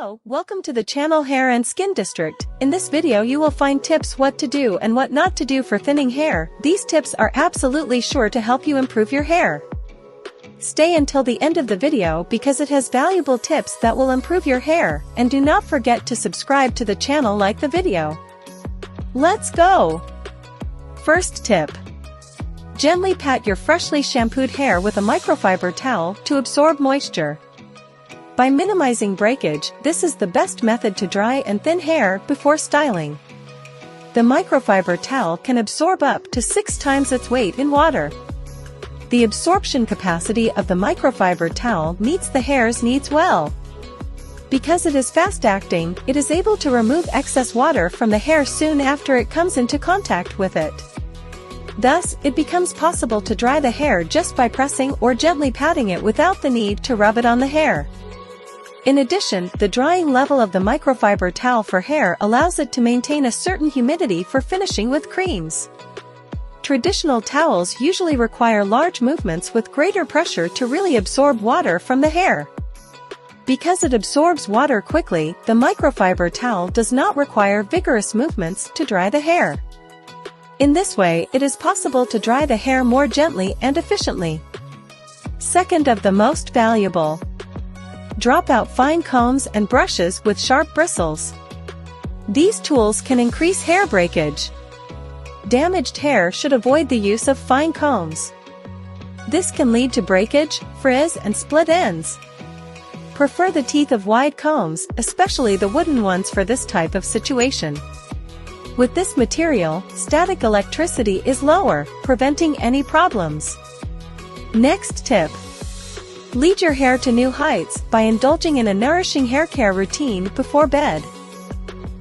Hello, welcome to the channel Hair and Skin District. In this video you will find tips what to do and what not to do for thinning hair. These tips are absolutely sure to help you improve your hair. Stay until the end of the video because it has valuable tips that will improve your hair, and do not forget to subscribe to the channel, like the video. Let's go! First tip. Gently pat your freshly shampooed hair with a microfiber towel to absorb moisture. By minimizing breakage, this is the best method to dry and thin hair before styling. The microfiber towel can absorb up to 6 times its weight in water. The absorption capacity of the microfiber towel meets the hair's needs well. Because it is fast-acting, it is able to remove excess water from the hair soon after it comes into contact with it. Thus, it becomes possible to dry the hair just by pressing or gently patting it without the need to rub it on the hair. In addition, the drying level of the microfiber towel for hair allows it to maintain a certain humidity for finishing with creams. Traditional towels usually require large movements with greater pressure to really absorb water from the hair. Because it absorbs water quickly, the microfiber towel does not require vigorous movements to dry the hair. In this way, it is possible to dry the hair more gently and efficiently. Second of the most valuable. Drop out fine combs and brushes with sharp bristles. These tools can increase hair breakage. Damaged hair should avoid the use of fine combs. This can lead to breakage, frizz, and split ends. Prefer the teeth of wide combs, especially the wooden ones, for this type of situation. With this material, static electricity is lower, preventing any problems. Next tip. Lead your hair to new heights by indulging in a nourishing hair care routine before bed.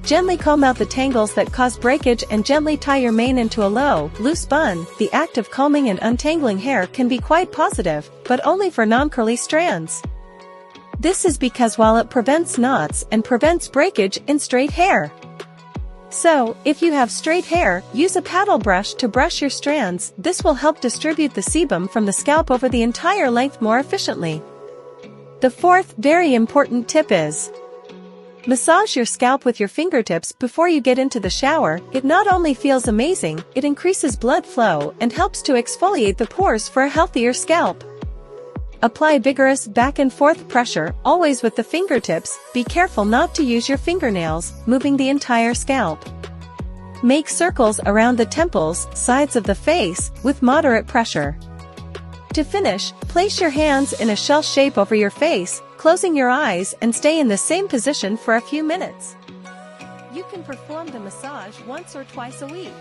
Gently comb out the tangles that cause breakage and gently tie your mane into a low, loose bun. The act of combing and untangling hair can be quite positive, but only for non-curly strands. This is because while it prevents knots and prevents breakage in straight hair. So, if you have straight hair, use a paddle brush to brush your strands. This will help distribute the sebum from the scalp over the entire length more efficiently. The fourth very important tip is: massage your scalp with your fingertips before you get into the shower. It not only feels amazing, it increases blood flow and helps to exfoliate the pores for a healthier scalp. Apply vigorous back and forth pressure, always with the fingertips. Be careful not to use your fingernails, moving the entire scalp. Make circles around the temples, sides of the face, with moderate pressure. To finish, place your hands in a shell shape over your face, closing your eyes, and stay in the same position for a few minutes. You can perform the massage once or twice a week.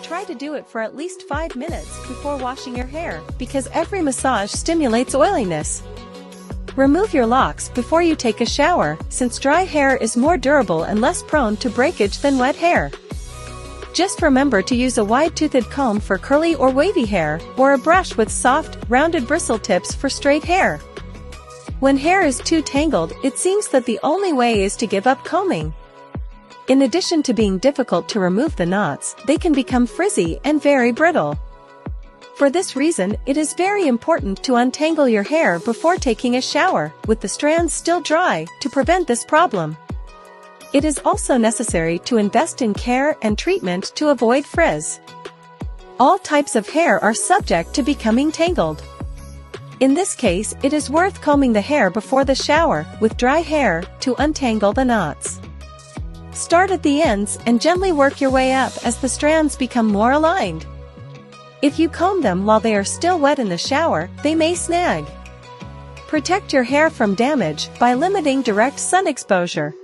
Try to do it for at least 5 minutes before washing your hair, because every massage stimulates oiliness. Remove your locks before you take a shower, since dry hair is more durable and less prone to breakage than wet hair. Just remember to use a wide-toothed comb for curly or wavy hair, or a brush with soft, rounded bristle tips for straight hair. When hair is too tangled, it seems that the only way is to give up combing. In addition to being difficult to remove the knots, they can become frizzy and very brittle. For this reason, it is very important to untangle your hair before taking a shower, with the strands still dry, to prevent this problem. It is also necessary to invest in care and treatment to avoid frizz. All types of hair are subject to becoming tangled. In this case, it is worth combing the hair before the shower, with dry hair, to untangle the knots. Start at the ends and gently work your way up as the strands become more aligned. If you comb them while they are still wet in the shower, they may snag. Protect your hair from damage by limiting direct sun exposure.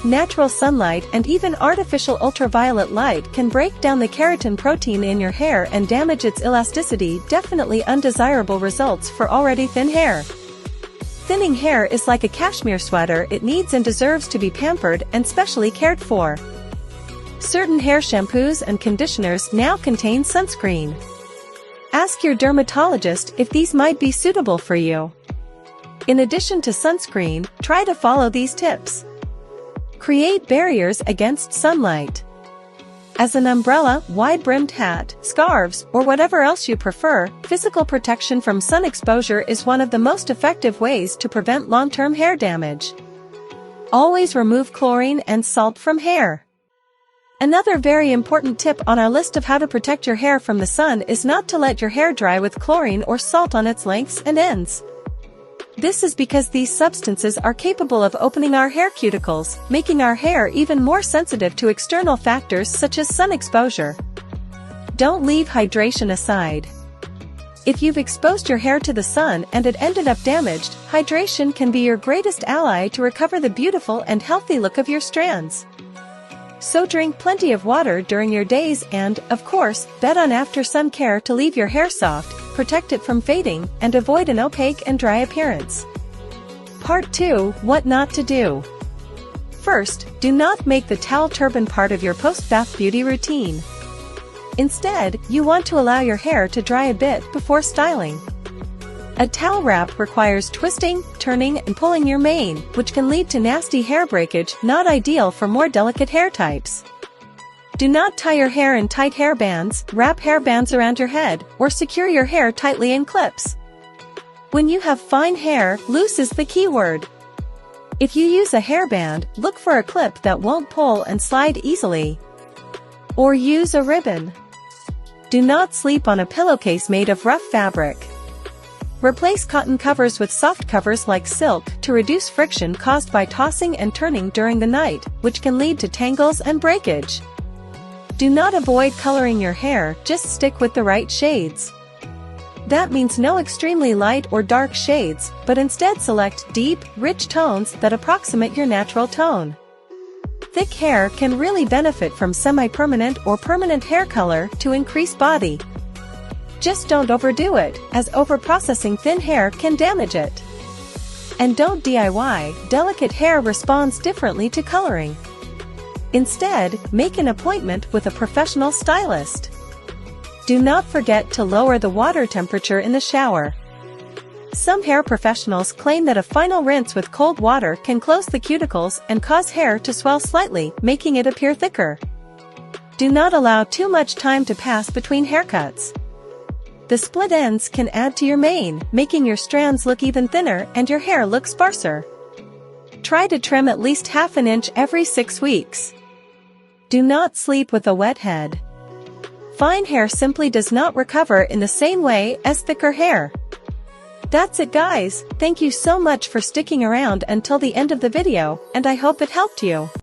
Natural sunlight and even artificial ultraviolet light can break down the keratin protein in your hair and damage its elasticity. Definitely undesirable results for already thin hair. Thinning hair is like a cashmere sweater. It needs and deserves to be pampered and specially cared for. Certain hair shampoos and conditioners now contain sunscreen. Ask your dermatologist if these might be suitable for you. In addition to sunscreen, try to follow these tips. Create barriers against sunlight. As an umbrella, wide-brimmed hat, scarves, or whatever else you prefer, physical protection from sun exposure is one of the most effective ways to prevent long-term hair damage. Always remove chlorine and salt from hair. Another very important tip on our list of how to protect your hair from the sun is not to let your hair dry with chlorine or salt on its lengths and ends. This is because these substances are capable of opening our hair cuticles, making our hair even more sensitive to external factors such as sun exposure. Don't leave hydration aside. If you've exposed your hair to the sun and it ended up damaged, hydration can be your greatest ally to recover the beautiful and healthy look of your strands. So drink plenty of water during your days and, of course, bet on after sun care to leave your hair soft, protect it from fading, and avoid an opaque and dry appearance. Part 2: What not to do. First, do not make the towel turban part of your post-bath beauty routine. Instead, you want to allow your hair to dry a bit before styling. A towel wrap requires twisting, turning, and pulling your mane, which can lead to nasty hair breakage, not ideal for more delicate hair types. Do not tie your hair in tight hair bands, wrap hair bands around your head, or secure your hair tightly in clips. When you have fine hair, loose is the key word. If you use a hairband, look for a clip that won't pull and slide easily. Or use a ribbon. Do not sleep on a pillowcase made of rough fabric. Replace cotton covers with soft covers like silk to reduce friction caused by tossing and turning during the night, which can lead to tangles and breakage. Do not avoid coloring your hair, just stick with the right shades. That means no extremely light or dark shades, but instead select deep, rich tones that approximate your natural tone. Thick hair can really benefit from semi-permanent or permanent hair color to increase body. Just don't overdo it, as overprocessing thin hair can damage it. And don't DIY, delicate hair responds differently to coloring. Instead, make an appointment with a professional stylist. Do not forget to lower the water temperature in the shower. Some hair professionals claim that a final rinse with cold water can close the cuticles and cause hair to swell slightly, making it appear thicker. Do not allow too much time to pass between haircuts. The split ends can add to your mane, making your strands look even thinner and your hair look sparser. Try to trim at least half an inch every 6 weeks. Do not sleep with a wet head. Fine hair simply does not recover in the same way as thicker hair. That's it, guys. Thank you so much for sticking around until the end of the video, and I hope it helped you.